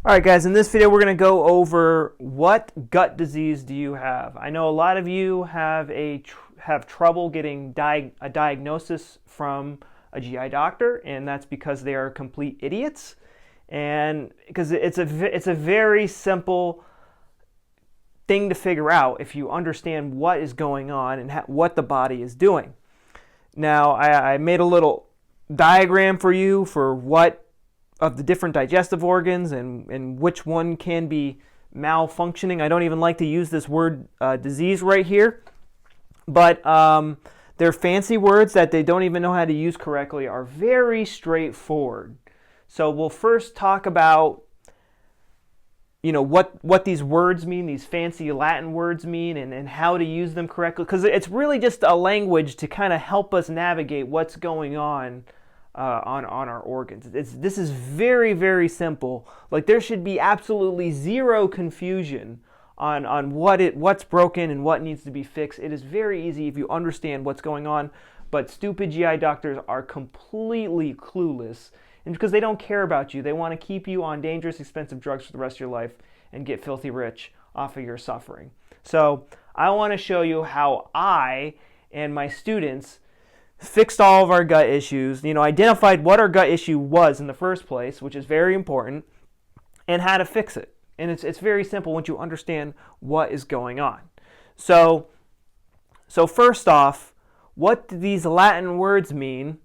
All right, guys, in this video, we're going to go over what gut disease do you have. I know a lot of you have trouble getting a diagnosis from a GI doctor, and that's because they are complete idiots. And because it's a very simple thing to figure out if you understand what is going on and what the body is doing. Now, I made a little diagram for you for what of the different digestive organs and which one can be malfunctioning. I don't even like to use this word disease right here, but they're fancy words that they don't even know how to use correctly, are very straightforward. So we'll first talk about what these words mean, these fancy Latin words mean, and how to use them correctly, because it's really just a language to kind of help us navigate what's going on our organs. This is very, very simple. Like, there should be absolutely zero confusion on what's broken and what needs to be fixed. It is very easy if you understand what's going on, but stupid GI doctors are completely clueless, and because they don't care about you, they want to keep you on dangerous, expensive drugs for the rest of your life and get filthy rich off of your suffering. So I want to show you how I and my students fixed all of our gut issues, identified what our gut issue was in the first place, which is very important, and how to fix it. And it's very simple once you understand what is going on. So first off, what these Latin words mean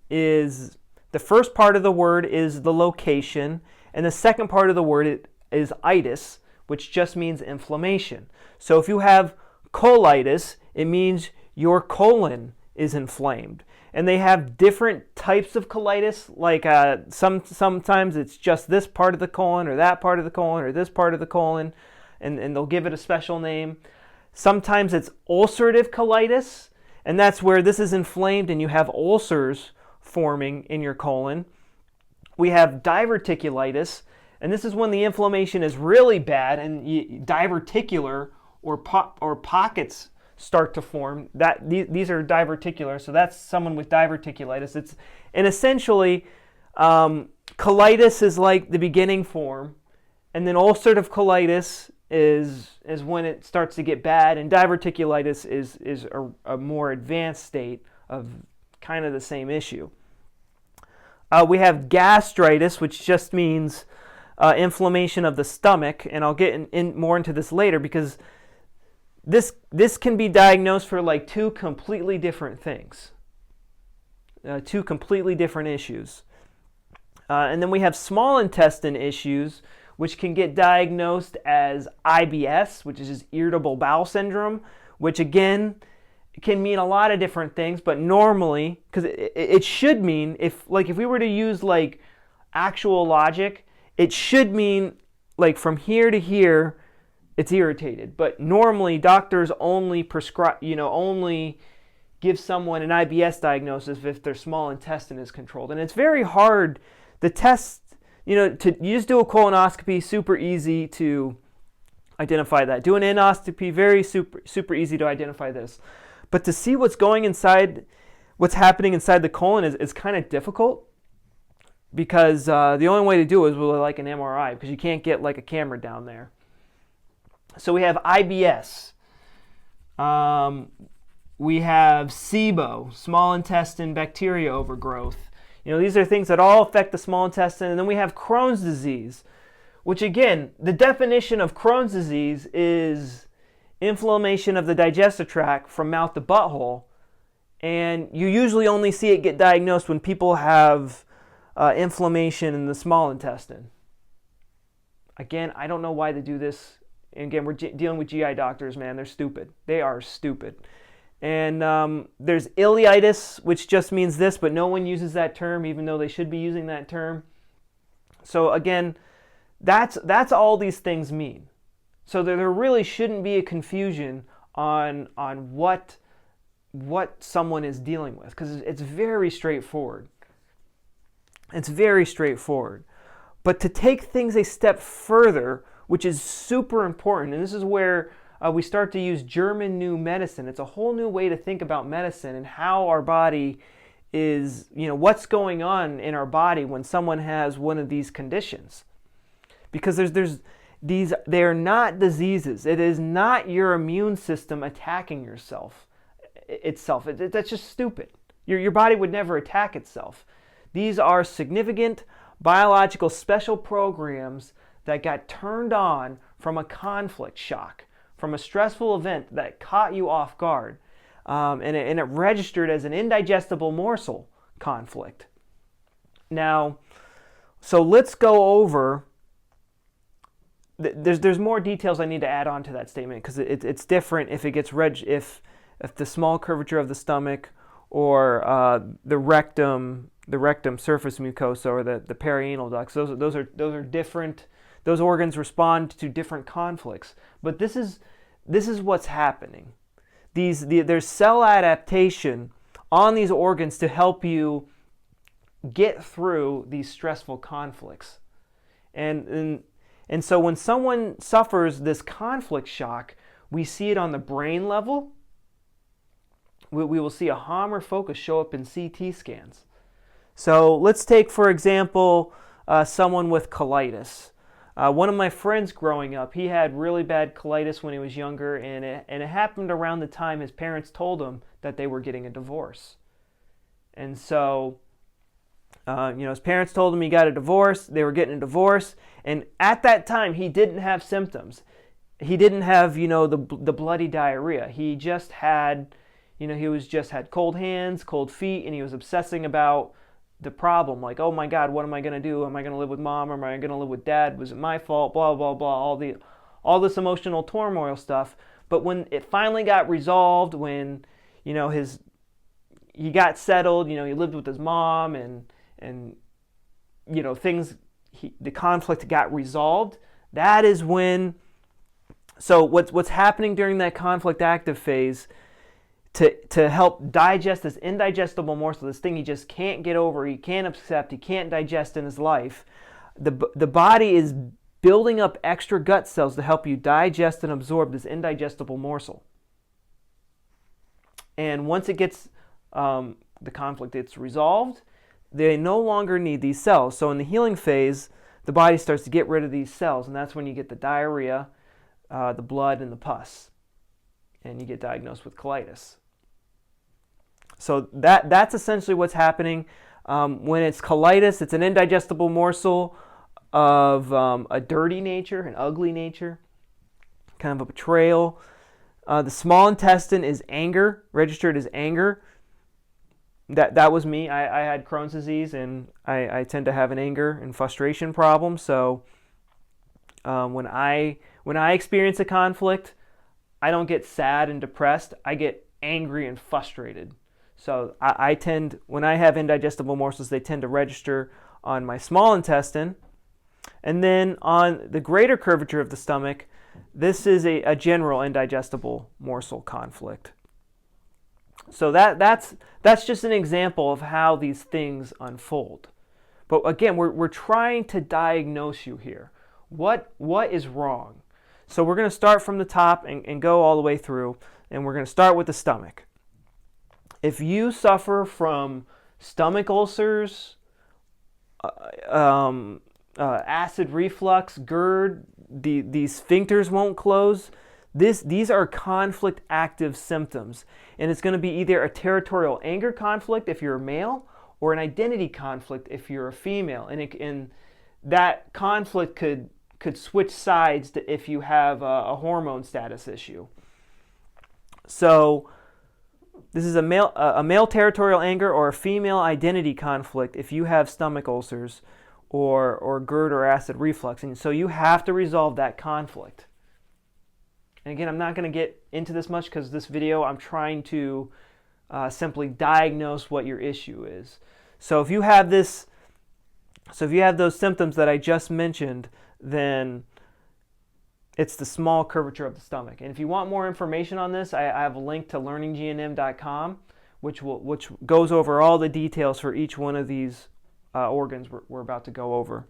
is the first part of the word is the location, and the second part of the word is itis, which just means inflammation. So if you have colitis, it means your colon is inflamed. And they have different types of colitis, like sometimes it's just this part of the colon or that part of the colon or this part of the colon, and they'll give it a special name. Sometimes it's ulcerative colitis, and that's where this is inflamed and you have ulcers forming in your colon. We have diverticulitis, and this is when the inflammation is really bad and diverticular or pockets start to form. These are diverticular, so that's someone with diverticulitis. And essentially, colitis is like the beginning form, and then ulcerative colitis is when it starts to get bad, and diverticulitis is a more advanced state of kind of the same issue. We have gastritis, which just means inflammation of the stomach, and I'll get more into this later because this can be diagnosed for like two completely different things, two completely different issues. And then we have small intestine issues, which can get diagnosed as IBS, which is just Irritable Bowel Syndrome, which again can mean a lot of different things, but normally, because it should mean, if we were to use like actual logic, it should mean like from here to here, it's irritated. But normally doctors only prescribe, only give someone an IBS diagnosis if their small intestine is controlled. And it's very hard. The test, you just do a colonoscopy, super easy to identify that. Do an endoscopy, very super easy to identify this. But to see what's happening inside the colon is kind of difficult, because the only way to do it is with like an MRI, because you can't get like a camera down there. So we have IBS. We have SIBO, small intestine bacteria overgrowth. These are things that all affect the small intestine. And then we have Crohn's disease, which again, the definition of Crohn's disease is inflammation of the digestive tract from mouth to butthole. And you usually only see it get diagnosed when people have inflammation in the small intestine. Again, I don't know why they do this. And again, we're dealing with GI doctors, man. They're stupid. They are stupid. And there's ileitis, which just means this, but no one uses that term, even though they should be using that term. So again, that's all these things mean. So there really shouldn't be a confusion on what someone is dealing with, because it's very straightforward. It's very straightforward. But to take things a step further, which is super important, and this is where we start to use German new medicine. It's a whole new way to think about medicine and how our body is, what's going on in our body when someone has one of these conditions. because they are not diseases. It is not your immune system attacking itself. That's just stupid. Your body would never attack itself. These are significant biological special programs that got turned on from a conflict shock, from a stressful event that caught you off guard, and it registered as an indigestible morsel conflict. Now, so let's go over. There's more details I need to add on to that statement, because it's different if it gets if the small curvature of the stomach, or the rectum surface mucosa, or the perianal ducts. Those are different. Those organs respond to different conflicts. But this is what's happening. There's cell adaptation on these organs to help you get through these stressful conflicts. And so when someone suffers this conflict shock, we see it on the brain level. We will see a hum or focus show up in CT scans. So let's take, for example, someone with colitis. One of my friends growing up, he had really bad colitis when he was younger, and it happened around the time his parents told him that they were getting a divorce. And so, his parents told him he got a divorce, they were getting a divorce, and at that time he didn't have symptoms. He didn't have, the bloody diarrhea. He just had, had cold hands, cold feet, and he was obsessing about the problem, like, oh my God, what am I going to do? Am I going to live with mom? Or am I going to live with dad? Was it my fault? Blah, blah, blah, all this emotional turmoil stuff. But when it finally got resolved, when, he got settled, he lived with his mom, and the conflict got resolved, that is when, so what's happening during that conflict active phase, to help digest this indigestible morsel, this thing he just can't get over, he can't accept, he can't digest in his life, the body is building up extra gut cells to help you digest and absorb this indigestible morsel. And once it gets, the conflict gets resolved, they no longer need these cells. So in the healing phase, the body starts to get rid of these cells, and that's when you get the diarrhea, the blood, and the pus. And you get diagnosed with colitis. So that's essentially what's happening. When it's colitis, it's an indigestible morsel of a dirty nature, an ugly nature, kind of a betrayal. The small intestine is anger, registered as anger. That was me. I had Crohn's disease, and I tend to have an anger and frustration problem. So when I experience a conflict, I don't get sad and depressed. I get angry and frustrated. So I tend, when I have indigestible morsels, they tend to register on my small intestine. And then on the greater curvature of the stomach, this is a general indigestible morsel conflict. So that's just an example of how these things unfold. But again, we're trying to diagnose you here. What is wrong? So we're going to start from the top and go all the way through, and we're going to start with the stomach. If you suffer from stomach ulcers, acid reflux, GERD, these sphincters won't close, these are conflict active symptoms. And it's going to be either a territorial anger conflict if you're a male, or an identity conflict if you're a female. And that conflict could switch sides if you have a hormone status issue. So this is a male territorial anger or a female identity conflict if you have stomach ulcers or GERD or acid reflux. And so you have to resolve that conflict. And again, I'm not going to get into this much because this video I'm trying to simply diagnose what your issue is. So if you have those symptoms that I just mentioned, then it's the small curvature of the stomach. And if you want more information on this, I have a link to learninggnm.com, which goes over all the details for each one of these organs we're about to go over.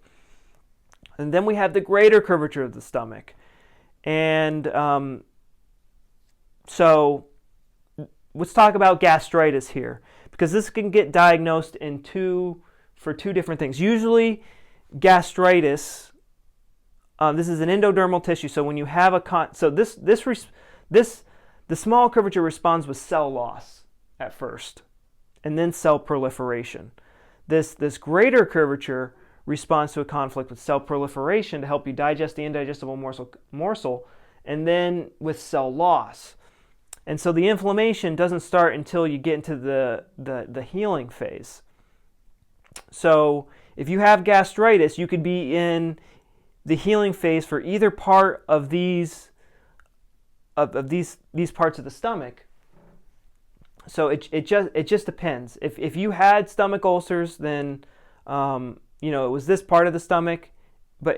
And then we have the greater curvature of the stomach. And so let's talk about gastritis here, because this can get diagnosed for two different things. Usually gastritis This is an endodermal tissue. So when you have a the small curvature responds with cell loss at first, and then cell proliferation. This greater curvature responds to a conflict with cell proliferation to help you digest the indigestible morsel, and then with cell loss. And so the inflammation doesn't start until you get into the healing phase. So if you have gastritis, you could be in the healing phase for either part of these parts of the stomach. So it just depends. If you had stomach ulcers, then it was this part of the stomach, but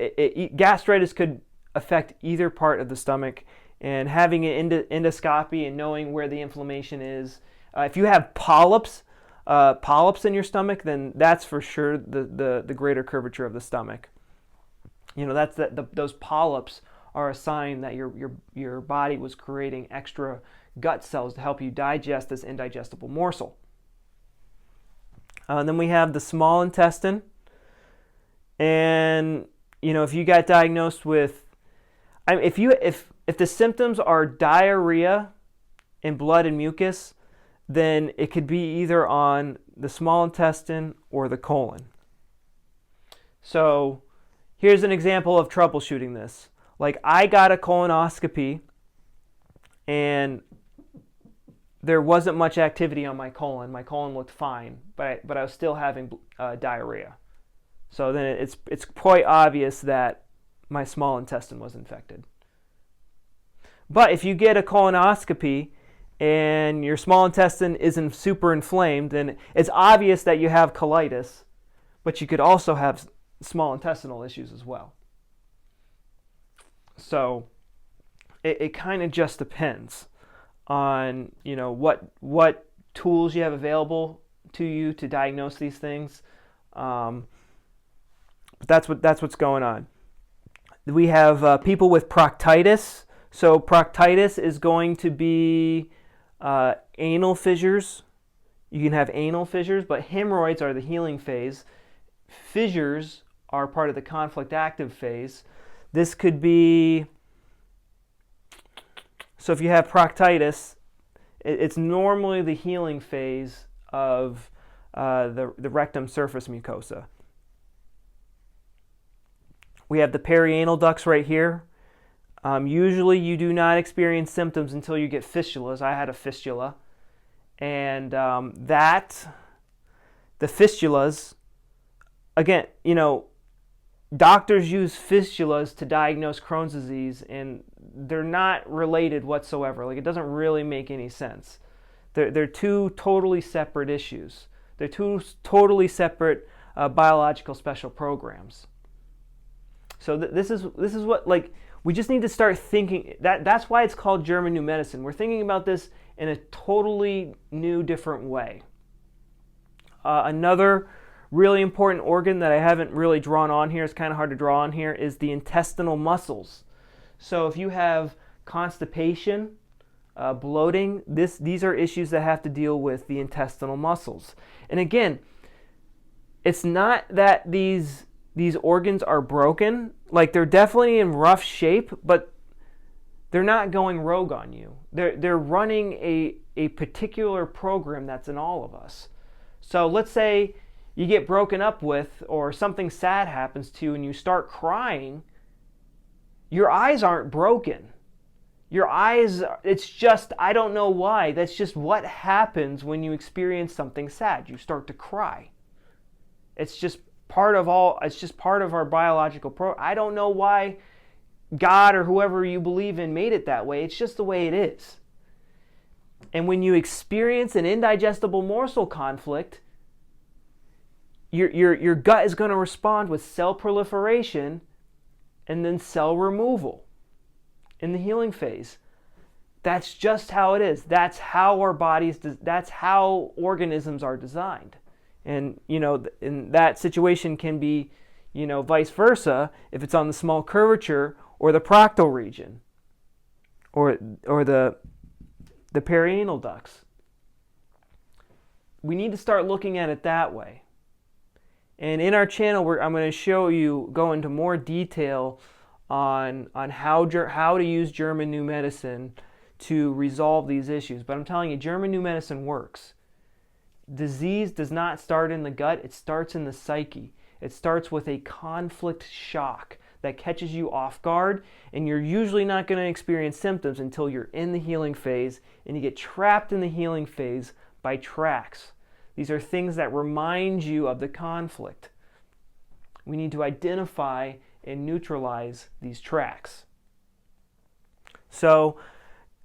gastritis could affect either part of the stomach. And having an endoscopy and knowing where the inflammation is. If you have polyps in your stomach, then that's for sure the greater curvature of the stomach. Those polyps are a sign that your body was creating extra gut cells to help you digest this indigestible morsel. Then we have the small intestine, and if you got diagnosed with, if the symptoms are diarrhea and blood and mucus, then it could be either on the small intestine or the colon. So here's an example of troubleshooting this. Like, I got a colonoscopy and there wasn't much activity on my colon. My colon looked fine, but I was still having diarrhea. So then it's quite obvious that my small intestine was infected. But if you get a colonoscopy and your small intestine isn't super inflamed, then it's obvious that you have colitis, but you could also have small intestinal issues as well. So it kind of just depends on what tools you have available to you to diagnose these things. But that's what's going on. We have people with proctitis. So proctitis is going to be anal fissures. You can have anal fissures, but hemorrhoids are the healing phase. Fissures are part of the conflict active phase. This could be, so if you have proctitis, it's normally the healing phase of the rectum surface mucosa. We have the perianal ducts right here. Usually you do not experience symptoms until you get fistulas. I had a fistula. And the fistulas, again, doctors use fistulas to diagnose Crohn's disease, and they're not related whatsoever. Like, it doesn't really make any sense. They're two totally separate issues. They're two totally separate biological special programs. So this is what, like, we just need to start thinking. That's why it's called German New Medicine. We're thinking about this in a totally new, different way. Another really important organ that I haven't really drawn on here, it's kind of hard to draw on here, is the intestinal muscles. So if you have constipation, bloating, these are issues that have to deal with the intestinal muscles. And again, it's not that these organs are broken. Like, they're definitely in rough shape, but they're not going rogue on you. They're running a particular program that's in all of us. So let's say you get broken up with, or something sad happens to you and you start crying. Your eyes aren't broken. Your eyes, it's just, I don't know why. That's just what happens when you experience something sad. You start to cry. It's just part of our biological I don't know why God or whoever you believe in made it that way. It's just the way it is. And when you experience an indigestible morsel conflict, your gut is going to respond with cell proliferation and then cell removal in the healing phase. That's just how it is. That's how our bodies, that's how organisms are designed. And, in that situation can be, vice versa, if it's on the small curvature or the proctal region or the perianal ducts. We need to start looking at it that way. And in our channel, I'm going to go into more detail on how to use German new medicine to resolve these issues. But I'm telling you, German new medicine works. Disease does not start in the gut, it starts in the psyche. It starts with a conflict shock that catches you off guard, and you're usually not going to experience symptoms until you're in the healing phase, and you get trapped in the healing phase by tracks. These are things that remind you of the conflict. We need to identify and neutralize these tracks. So,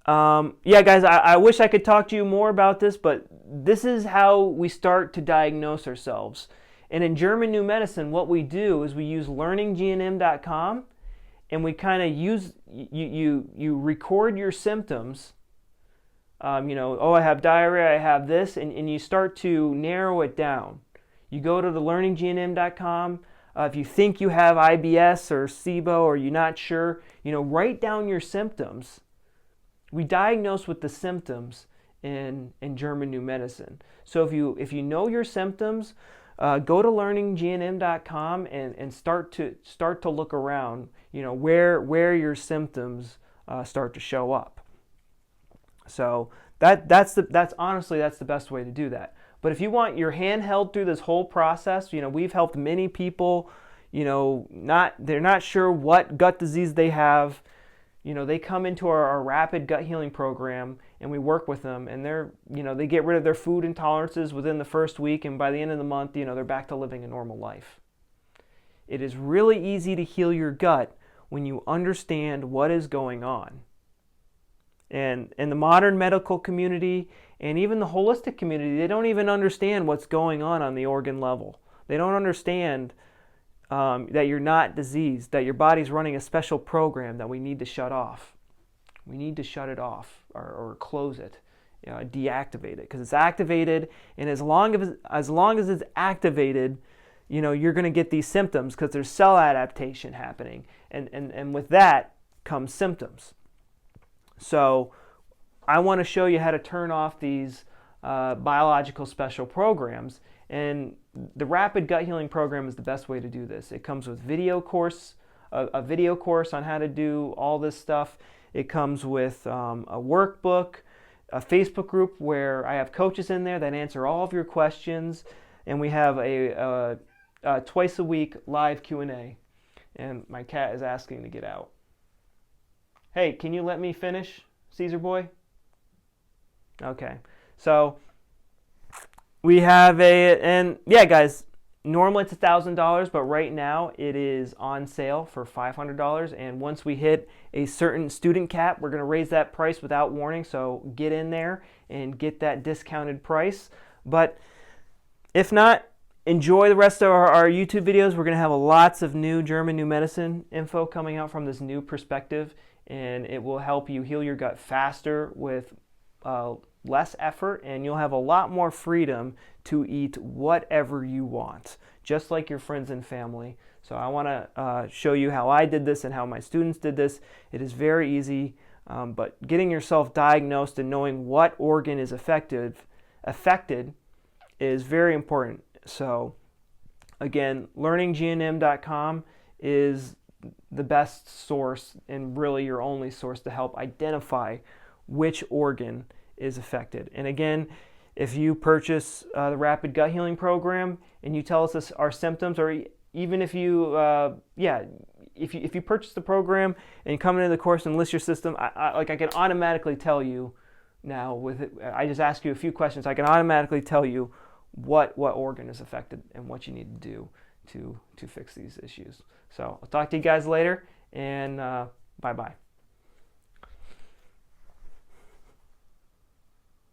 yeah, guys, I wish I could talk to you more about this, but this is how we start to diagnose ourselves. And in German New Medicine, what we do is we use learninggnm.com, and we kind of use, you record your symptoms. Oh, I have diarrhea, I have this, and you start to narrow it down. You go to the learninggnm.com. If you think you have IBS or SIBO or you're not sure, write down your symptoms. We diagnose with the symptoms in German New Medicine. So if you know your symptoms, go to learninggnm.com and start to look around, where your symptoms start to show up. So that's honestly the best way to do that. But if you want your hand held through this whole process, we've helped many people, they're not sure what gut disease they have. They come into our rapid gut healing program, and we work with them, and they get rid of their food intolerances within the first week, and by the end of the month, they're back to living a normal life. It is really easy to heal your gut when you understand what is going on. And in the modern medical community and even the holistic community, they don't even understand what's going on the organ level. They don't understand that you're not diseased, that your body's running a special program that we need to shut off. We need to shut it off or close it, deactivate it, because it's activated, and as long as it's activated, you're going to get these symptoms because there's cell adaptation happening, and with that comes symptoms. So I want to show you how to turn off these biological special programs, and the Rapid Gut Healing Program is the best way to do this. It comes with a video course on how to do all this stuff. It comes with a workbook, a Facebook group where I have coaches in there that answer all of your questions, and we have a twice a week live Q&A. And my cat is asking to get out. Hey, can you let me finish, Caesar boy? Okay, so we have and yeah, guys, normally it's $1,000, but right now it is on sale for $500. And once we hit a certain student cap, we're going to raise that price without warning. So get in there and get that discounted price. But if not, enjoy the rest of our YouTube videos. We're going to have lots of new German New Medicine info coming out from this new perspective, and it will help you heal your gut faster with less effort, and you'll have a lot more freedom to eat whatever you want, just like your friends and family. So I want to show you how I did this and how my students did this. It is very easy, but getting yourself diagnosed and knowing what organ is affected is very important. So again, learninggnm.com is the best source and really your only source to help identify which organ is affected. And again, if you purchase the Rapid Gut Healing Program and you tell us our symptoms, or even if you if you purchase the program and you come into the course and list your system, I can automatically tell you now I just ask you a few questions. I can automatically tell you what organ is affected and what you need to do to fix these issues. So I'll talk to you guys later, and bye-bye.